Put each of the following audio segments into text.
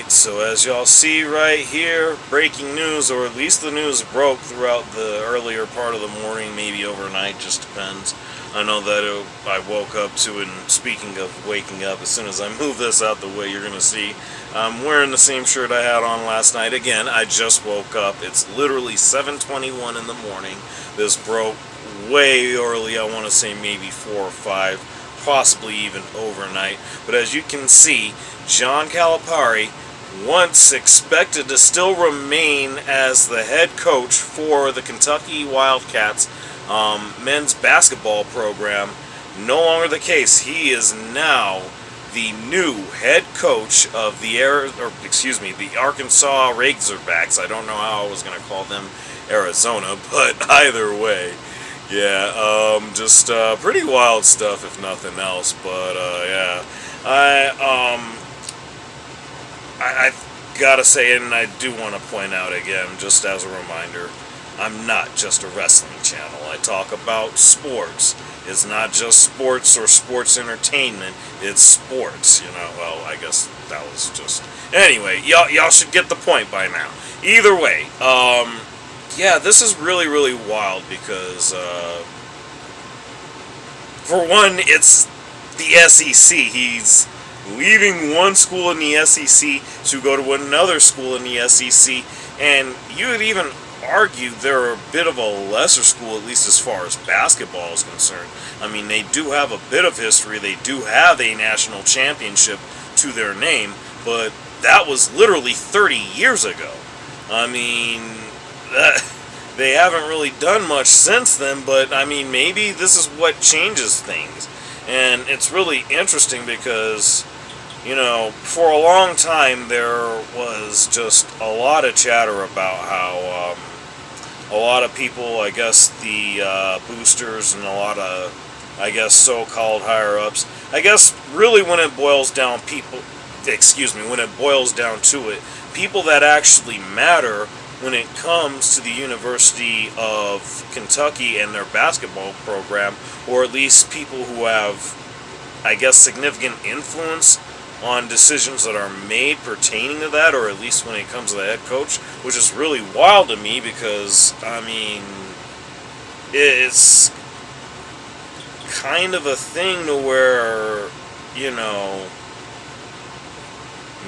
Alright, so as y'all see right here, breaking news, or at least the news broke throughout the earlier part of the morning, maybe overnight, just depends. I know that I woke up to it, and speaking of waking up, as soon as I move this out the way, you're going to see I'm wearing the same shirt I had on last night. Again, I just woke up. It's literally 7:21 in the morning. This broke way early, I want to say maybe 4 or 5. Possibly even overnight. But as you can see, John Calipari, once expected to still remain as the head coach for the Kentucky Wildcats men's basketball program, no longer the case. He is now the new head coach of the Arkansas Razorbacks. I don't know how I was going to call them Arizona, but either way. Yeah, just pretty wild stuff, if nothing else. But yeah, I gotta say, and I do want to point out again, just as a reminder, I'm not just a wrestling channel. I talk about sports. It's not just sports or sports entertainment. It's sports. You know. Well, I guess that was just. Anyway, y'all should get the point by now. Either way, yeah, this is really, really wild because, for one, it's the SEC. He's leaving one school in the SEC to go to another school in the SEC, and you would even argue they're a bit of a lesser school, at least as far as basketball is concerned. I mean, they do have a bit of history. They do have a national championship to their name, but that was literally 30 years ago. I mean, they haven't really done much since then, but I mean, maybe this is what changes things. And it's really interesting because, you know, for a long time there was just a lot of chatter about how a lot of people, I guess the boosters and a lot of, I guess, so-called higher-ups, I guess really when it boils down when it boils down to it, people that actually matter when it comes to the University of Kentucky and their basketball program, or at least people who have, I guess, significant influence on decisions that are made pertaining to that, or at least when it comes to the head coach, which is really wild to me because, I mean, it's kind of a thing to where, you know,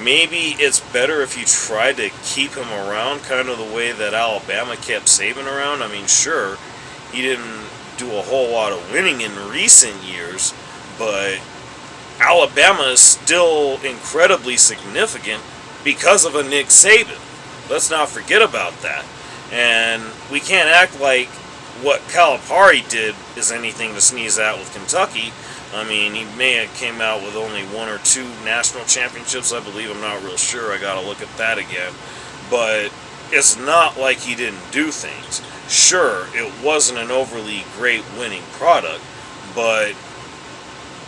maybe it's better if you try to keep him around, kind of the way that Alabama kept Saban around. I mean, sure, he didn't do a whole lot of winning in recent years, but Alabama is still incredibly significant because of a Nick Saban. Let's not forget about that. And we can't act like what Calipari did is anything to sneeze at with Kentucky. I mean, he may have came out with only 1 or 2 national championships, I believe. I'm not real sure. I gotta look at that again. But it's not like he didn't do things. Sure, it wasn't an overly great winning product, but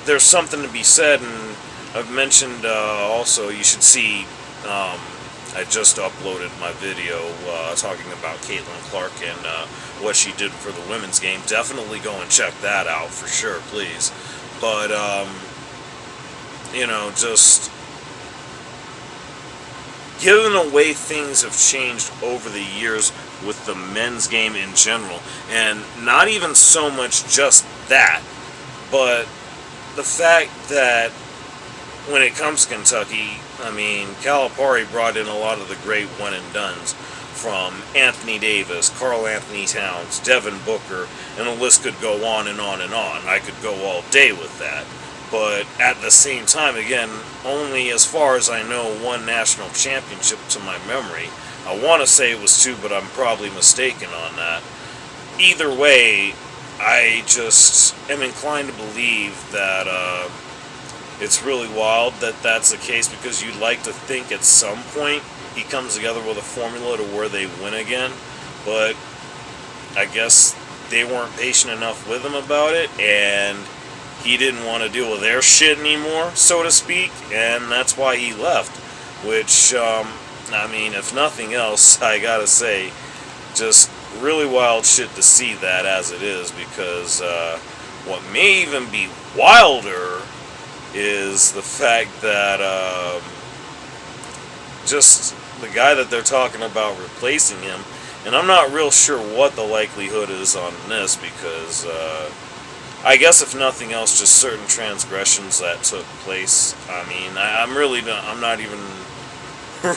there's something to be said, and I've mentioned also, you should see, I just uploaded my video talking about Caitlin Clark and what she did for the women's game. Definitely go and check that out for sure, please. But, you know, just given the way things have changed over the years with the men's game in general, and not even so much just that, but the fact that when it comes to Kentucky, I mean, Calipari brought in a lot of the great one-and-dones, from Anthony Davis, Karl Anthony Towns, Devin Booker, and the list could go on and on and on. I could go all day with that. But at the same time, again, only as far as I know, 1 national championship to my memory. I want to say it was 2, but I'm probably mistaken on that. Either way, I just am inclined to believe that it's really wild that that's the case, because you'd like to think at some point he comes together with a formula to where they win again, but I guess they weren't patient enough with him about it, and he didn't want to deal with their shit anymore, so to speak, and that's why he left, which, I mean, if nothing else, I gotta say, just really wild shit to see that as it is, because what may even be wilder is the fact that just the guy that they're talking about replacing him. And I'm not real sure what the likelihood is on this because I guess if nothing else, just certain transgressions that took place. I mean, I'm not even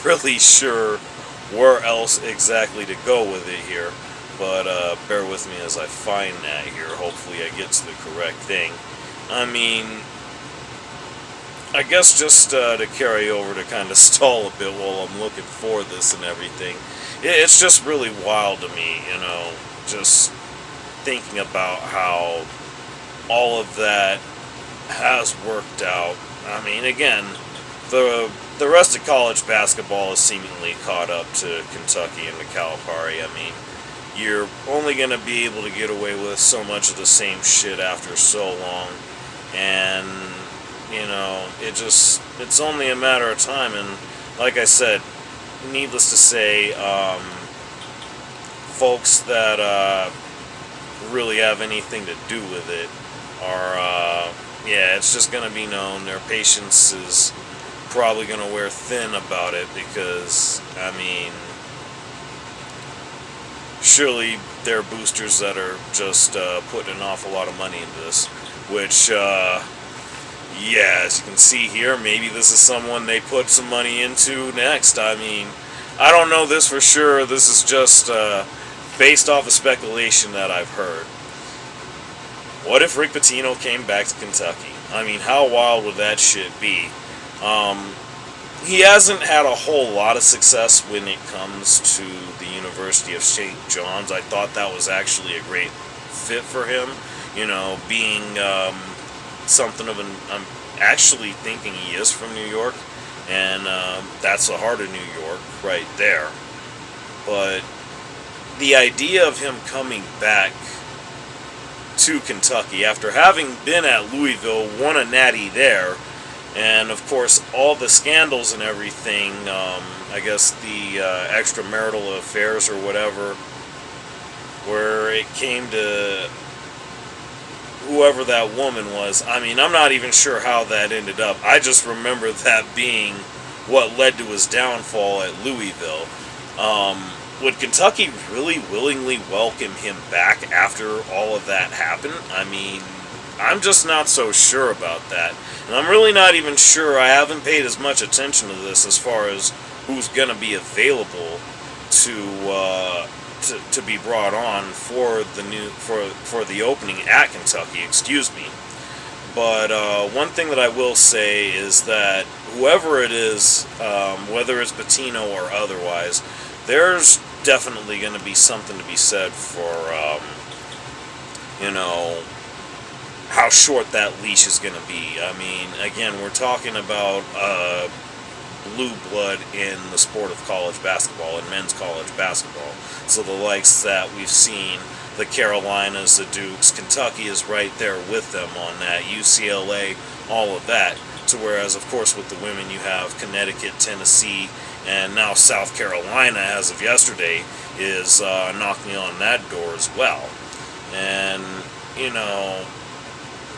really sure where else exactly to go with it here. But bear with me as I find that here. Hopefully I get to the correct thing. I mean, I guess just to carry over to kind of stall a bit while I'm looking for this and everything. It's just really wild to me, just thinking about how all of that has worked out. I mean, again, the rest of college basketball is seemingly caught up to Kentucky and to Calipari. I mean, you're only going to be able to get away with so much of the same shit after so long, and it's only a matter of time. And like I said, needless to say, folks that really have anything to do with it are, it's just going to be known. Their patience is probably going to wear thin about it because, I mean, surely there are boosters that are just putting an awful lot of money into this, which, as you can see here, maybe this is someone they put some money into next. I mean, I don't know this for sure. This is just based off of speculation that I've heard. What if Rick Pitino came back to Kentucky? I mean, how wild would that shit be? He hasn't had a whole lot of success when it comes to the University of St. John's. I thought that was actually a great fit for him, being something of I'm actually thinking he is from New York, and that's the heart of New York right there. But the idea of him coming back to Kentucky after having been at Louisville, won a natty there, and of course all the scandals and everything, I guess the extramarital affairs or whatever, where it came to whoever that woman was. I mean, I'm not even sure how that ended up. I just remember that being what led to his downfall at Louisville. Would Kentucky really willingly welcome him back after all of that happened? I mean, I'm just not so sure about that. And I'm really not even sure. I haven't paid as much attention to this as far as who's going to be available to be brought on for the opening at Kentucky. Excuse me. But one thing that I will say is that whoever it is, whether it's Pitino or otherwise, there's definitely going to be something to be said for, how short that leash is going to be. I mean, again, we're talking about blue blood in the sport of college basketball, and men's college basketball. So the likes that we've seen, the Carolinas, the Dukes, Kentucky is right there with them on that, UCLA, all of that. To whereas, of course, with the women you have Connecticut, Tennessee, and now South Carolina, as of yesterday, is knocking on that door as well. And,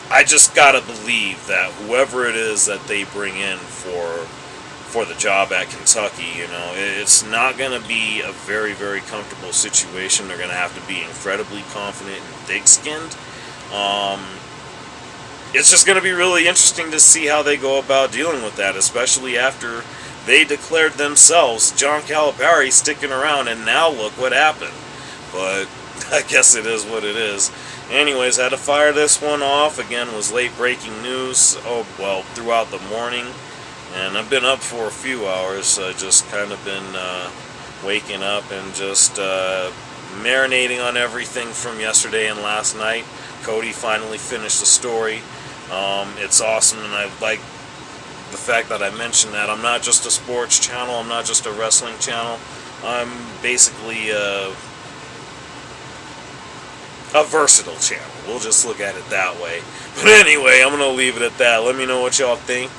I just gotta believe that whoever it is that they bring in for the job at Kentucky, it's not gonna be a very, very comfortable situation. They're gonna have to be incredibly confident and thick-skinned. It's just gonna be really interesting to see how they go about dealing with that, especially after they declared themselves John Calipari sticking around, and now look what happened. But I guess it is what it is. Anyways, I had to fire this one off. Again, it was late breaking news. Throughout the morning. And I've been up for a few hours. Just kind of been waking up and just marinating on everything from yesterday and last night. Cody finally finished the story. It's awesome, and I like the fact that I mentioned that I'm not just a sports channel. I'm not just a wrestling channel. I'm basically a versatile channel. We'll just look at it that way. But anyway, I'm going to leave it at that. Let me know what y'all think.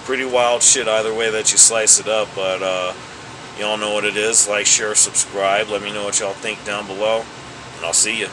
Pretty wild shit either way that you slice it up. But y'all know what it is. Like, share, subscribe. Let me know what y'all think down below. And I'll see you.